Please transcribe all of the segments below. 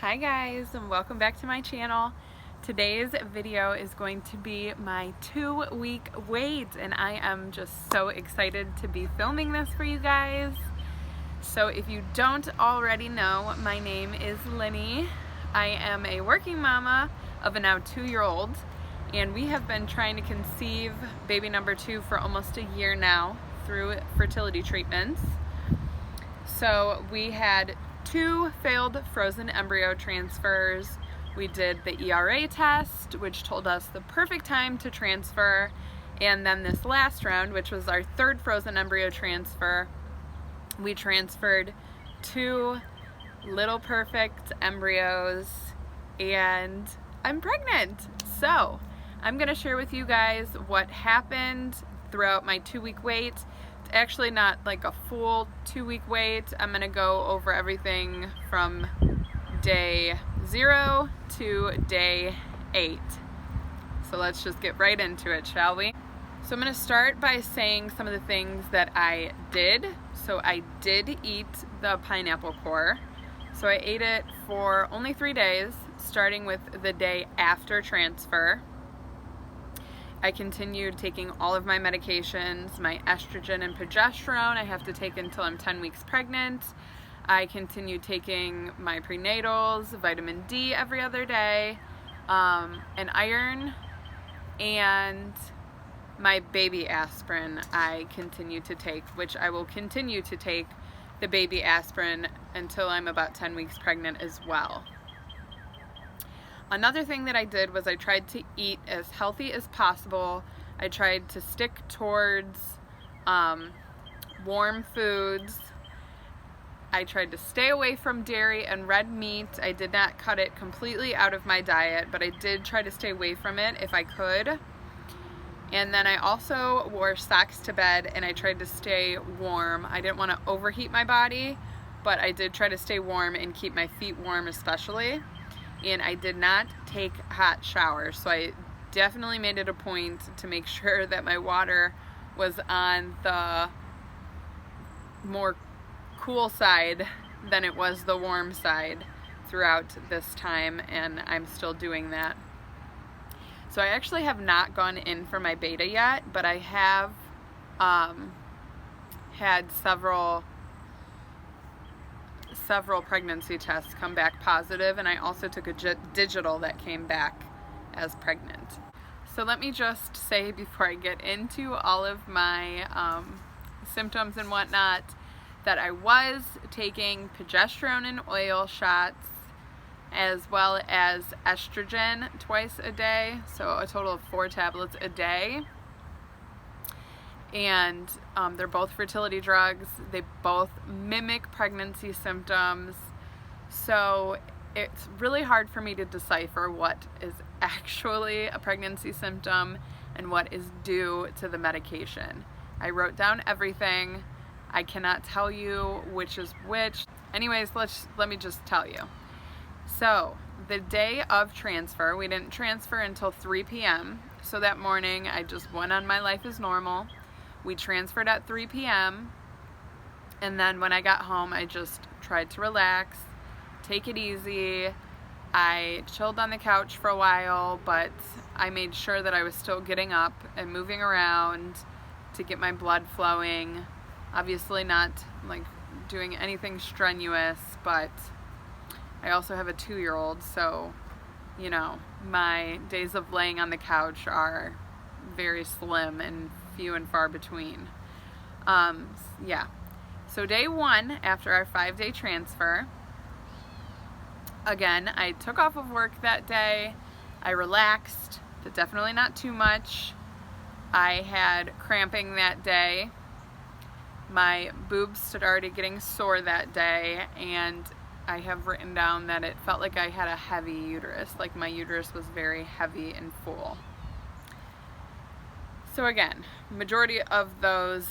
Hi guys, and welcome back to my channel. Today's video is going to be my 2-week wait, and I am just so excited to be filming this for you guys. So if you don't already know, my name is Linny. I am a working mama of a now 2-year-old, and we have been trying to conceive baby number 2 for almost a year now through fertility treatments. So we had 2 failed frozen embryo transfers. We did the ERA test, which told us the perfect time to transfer, and then this last round, which was our 3rd frozen embryo transfer, we transferred 2 little perfect embryos, and I'm pregnant. So I'm gonna share with you guys what happened throughout my 2-week wait. Actually not like a full 2-week wait. I'm gonna go over everything from day 0 to day 8. So let's just get right into it, shall we? So I'm gonna start by saying some of the things that I did. So I did eat the pineapple core. So I ate it for only 3 days, starting with the day after transfer. I continued taking all of my medications, my estrogen and progesterone I have to take until I'm 10 weeks pregnant. I continued taking my prenatals, vitamin D every other day, and iron, and my baby aspirin I continued to take, which I will continue to take the baby aspirin until I'm about 10 weeks pregnant as well. Another thing that I did was I tried to eat as healthy as possible. I tried to stick towards warm foods. I tried to stay away from dairy and red meat. I did not cut it completely out of my diet, but I did try to stay away from it if I could. And then I also wore socks to bed, and I tried to stay warm. I didn't want to overheat my body, but I did try to stay warm and keep my feet warm especially. And I did not take hot showers, so I definitely made it a point to make sure that my water was on the more cool side than it was the warm side throughout this time, and I'm still doing that. So I actually have not gone in for my beta yet, but I have had several pregnancy tests come back positive, and I also took a digital that came back as pregnant. So let me just say before I get into all of my symptoms and whatnot that I was taking progesterone and oil shots as well as estrogen twice a day, so a total of 4 tablets a day. And they're both fertility drugs. They both mimic pregnancy symptoms. So it's really hard for me to decipher what is actually a pregnancy symptom and what is due to the medication. I wrote down everything. I cannot tell you which is which. Anyways, let me just tell you. So the day of transfer, we didn't transfer until 3 p.m. So that morning I just went on my life as normal. We transferred at 3 p.m. and then when I got home, I just tried to relax, take it easy. I chilled on the couch for a while, but I made sure that I was still getting up and moving around to get my blood flowing. Obviously not like doing anything strenuous, but I also have a 2-year-old, so you know, my days of laying on the couch are very slim and few and far between. Yeah. So day 1 after our 5-day transfer, again, I took off of work that day. I relaxed, but definitely not too much. I had cramping that day. My boobs started getting sore that day, and I have written down that it felt like I had a heavy uterus, like my uterus was very heavy and full. So again, majority of those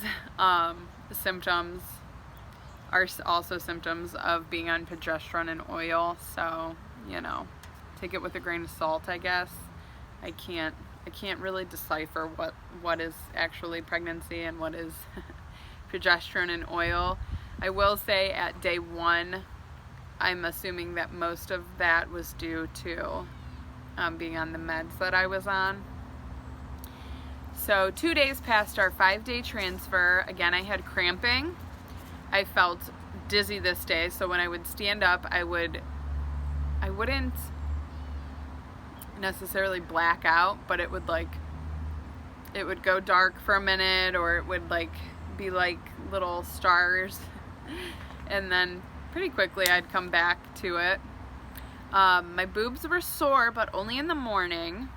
symptoms are also symptoms of being on progesterone and oil. So, you know, take it with a grain of salt, I guess. I can't really decipher what is actually pregnancy and what is progesterone and oil. I will say at day 1, I'm assuming that most of that was due to being on the meds that I was on. So 2 days past our 5-day transfer, again I had cramping. I felt dizzy this day, so when I would stand up, I wouldn't necessarily black out, but it would go dark for a minute, or it would be like little stars, and then pretty quickly I'd come back to it. My boobs were sore, but only in the morning.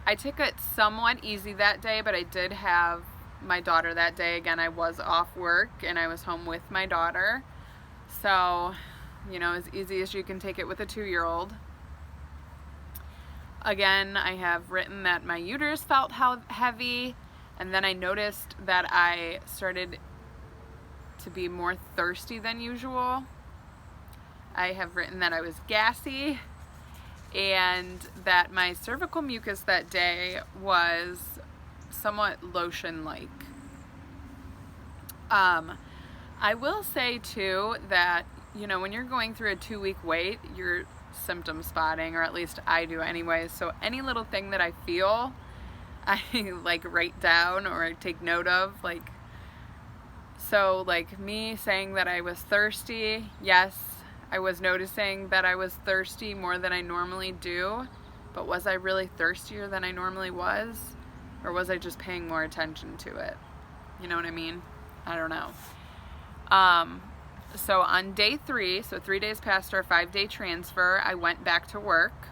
I took it somewhat easy that day, but I did have my daughter that day. Again, I was off work and I was home with my daughter. So, you know, as easy as you can take it with a 2-year-old. Again, I have written that my uterus felt heavy, and then I noticed that I started to be more thirsty than usual. I have written that I was gassy, and that my cervical mucus that day was somewhat lotion-like. I will say too that, you know, when you're going through a 2-week wait, you're symptom spotting, or at least I do anyway. So any little thing that I feel, I write down or take note of. So me saying that I was thirsty, yes, I was noticing that I was thirsty more than I normally do, but was I really thirstier than I normally was? Or was I just paying more attention to it? You know what I mean? I don't know. So on day 3, so 3 days past our 5-day transfer, I went back to work.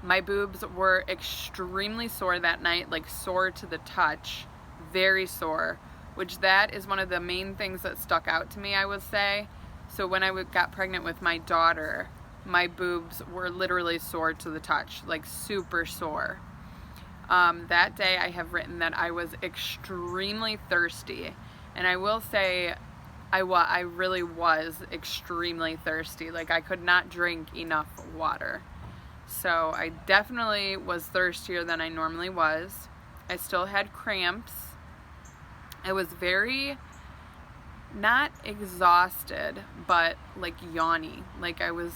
My boobs were extremely sore that night, sore to the touch, very sore, which that is one of the main things that stuck out to me, I would say. So when I got pregnant with my daughter, my boobs were literally sore to the touch, super sore. That day I have written that I was extremely thirsty, and I will say I really was extremely thirsty. I could not drink enough water. So I definitely was thirstier than I normally was. I still had cramps. I was very, not exhausted, but yawny. I was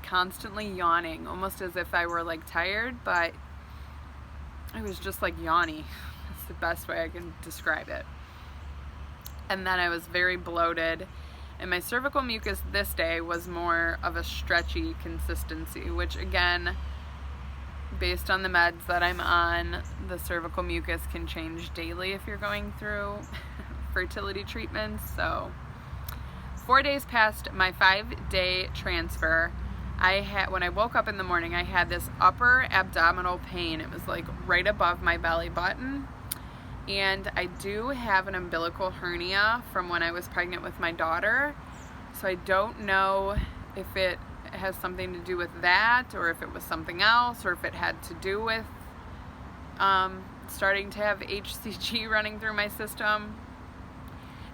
constantly yawning, almost as if I were tired, but I was just yawny. That's the best way I can describe it. And then I was very bloated, and my cervical mucus this day was more of a stretchy consistency, which again, based on the meds that I'm on, the cervical mucus can change daily if you're going through fertility treatments. So 4 days past my 5-day transfer, when I woke up in the morning, I had this upper abdominal pain. It was right above my belly button. And I do have an umbilical hernia from when I was pregnant with my daughter. So I don't know if it has something to do with that, or if it was something else, or if it had to do with starting to have HCG running through my system.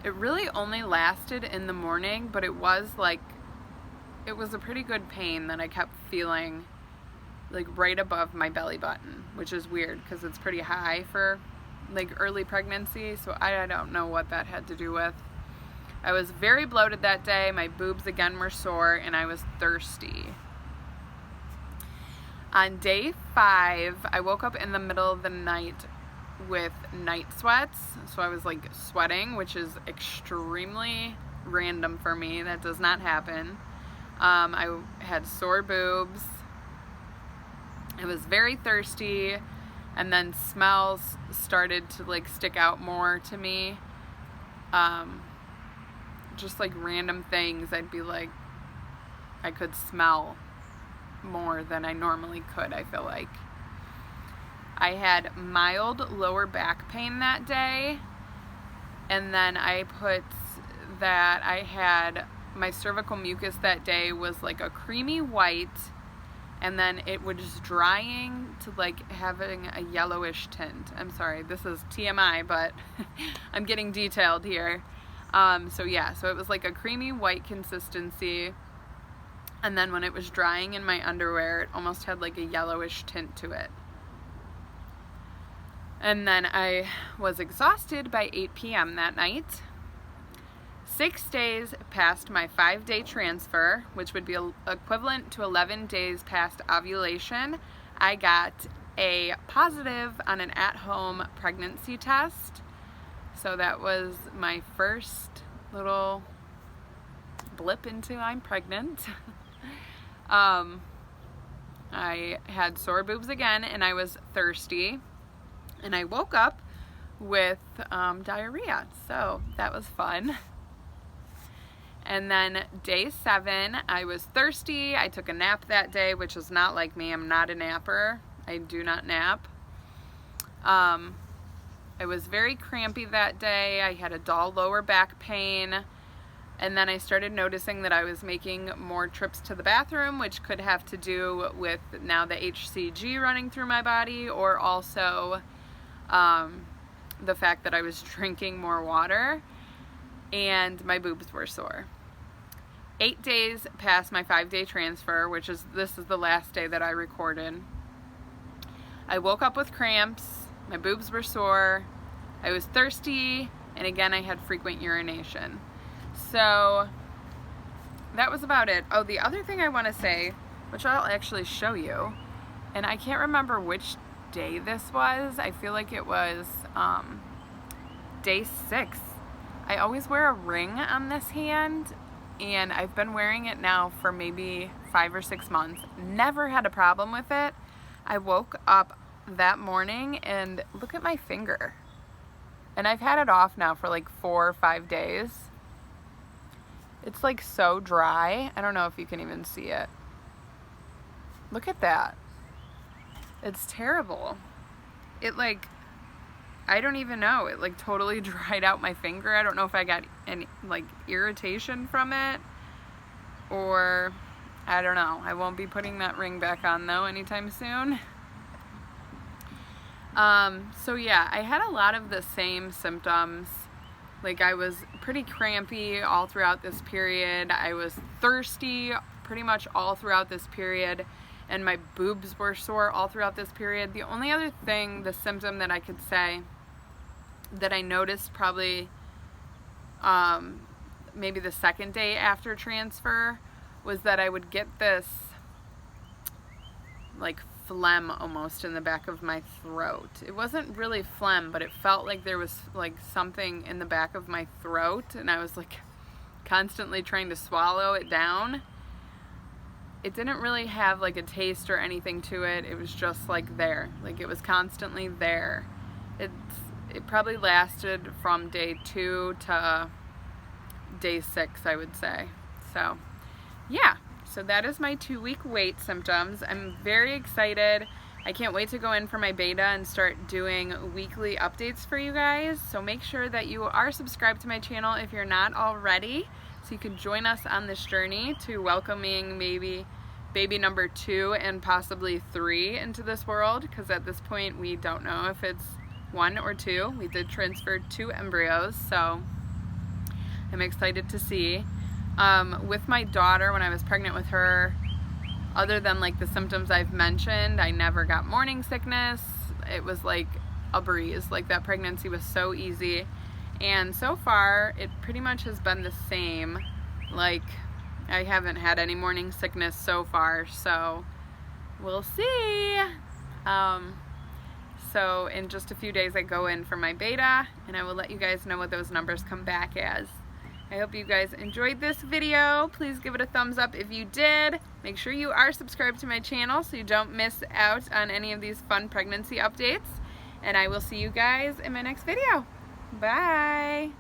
It really only lasted in the morning, but it was a pretty good pain that I kept feeling right above my belly button, which is weird because it's pretty high for early pregnancy, so I don't know what that had to do with. I was very bloated that day. My boobs again were sore, and I was thirsty. On day 5, I woke up in the middle of the night with night sweats, so I was sweating, which is extremely random for me. That does not happen. I had sore boobs. I was very thirsty. And then smells started to stick out more to me. Just random things. I'd be I could smell more than I normally could, I feel like. I had mild lower back pain that day. And then I put that I had my cervical mucus that day was a creamy white. And then it was just drying to having a yellowish tint. I'm sorry, this is TMI, but I'm getting detailed here. So it was a creamy white consistency. And then when it was drying in my underwear, it almost had a yellowish tint to it. And then I was exhausted by 8 p.m. that night. 6 days past my 5-day transfer, which would be equivalent to 11 days past ovulation, I got a positive on an at-home pregnancy test. So that was my first little blip into I'm pregnant. I had sore boobs again, and I was thirsty, and I woke up with diarrhea, so that was fun. And then day 7, I was thirsty. I took a nap that day, which is not like me. I'm not a napper. I do not nap. I was very crampy that day. I had a dull lower back pain. And then I started noticing that I was making more trips to the bathroom, which could have to do with now the HCG running through my body, or also the fact that I was drinking more water, and my boobs were sore. 8 days past my 5-day transfer, this is the last day that I recorded, I woke up with cramps, my boobs were sore, I was thirsty, and again I had frequent urination. So that was about it. Oh, the other thing I want to say, which I'll actually show you, and I can't remember which day this was. I feel like it was day 6. I always wear a ring on this hand, and I've been wearing it now for maybe 5 or 6 months. Never had a problem with it. I woke up that morning and look at my finger. And I've had it off now for like 4 or 5 days. It's like so dry. I don't know if you can even see it. Look at that. It's terrible. It like, I don't even know. It like totally dried out my finger. I don't know if I got any like irritation from it, or I don't know. I won't be putting that ring back on though anytime soon. So yeah, I had a lot of the same symptoms. Like I was pretty crampy all throughout this period. I was thirsty pretty much all throughout this period, and my boobs were sore all throughout this period. The only other thing, the symptom that I could say that I noticed probably maybe the 2nd day after transfer was that I would get this like phlegm almost in the back of my throat. It wasn't really phlegm, but it felt like there was like something in the back of my throat, and I was like constantly trying to swallow it down. It didn't really have like a taste or anything to it. It was just like there, like it was constantly there. It probably lasted from day 2 to day 6, I would say. So yeah. So that is my 2-week wait symptoms. I'm very excited. I can't wait to go in for my beta and start doing weekly updates for you guys. So make sure that you are subscribed to my channel if you're not already, so you can join us on this journey to welcoming maybe baby number 2 and possibly 3 into this world, because at this point we don't know if it's 1 or 2. We did transfer 2 embryos, so I'm excited to see. With my daughter, when I was pregnant with her, other than like the symptoms I've mentioned, I never got morning sickness. It was like a breeze. Like that pregnancy was so easy. And so far, it pretty much has been the same. Like, I haven't had any morning sickness so far, so we'll see. So in just a few days I go in for my beta, and I will let you guys know what those numbers come back as. I hope you guys enjoyed this video. Please give it a thumbs up if you did. Make sure you are subscribed to my channel so you don't miss out on any of these fun pregnancy updates. And I will see you guys in my next video. Bye!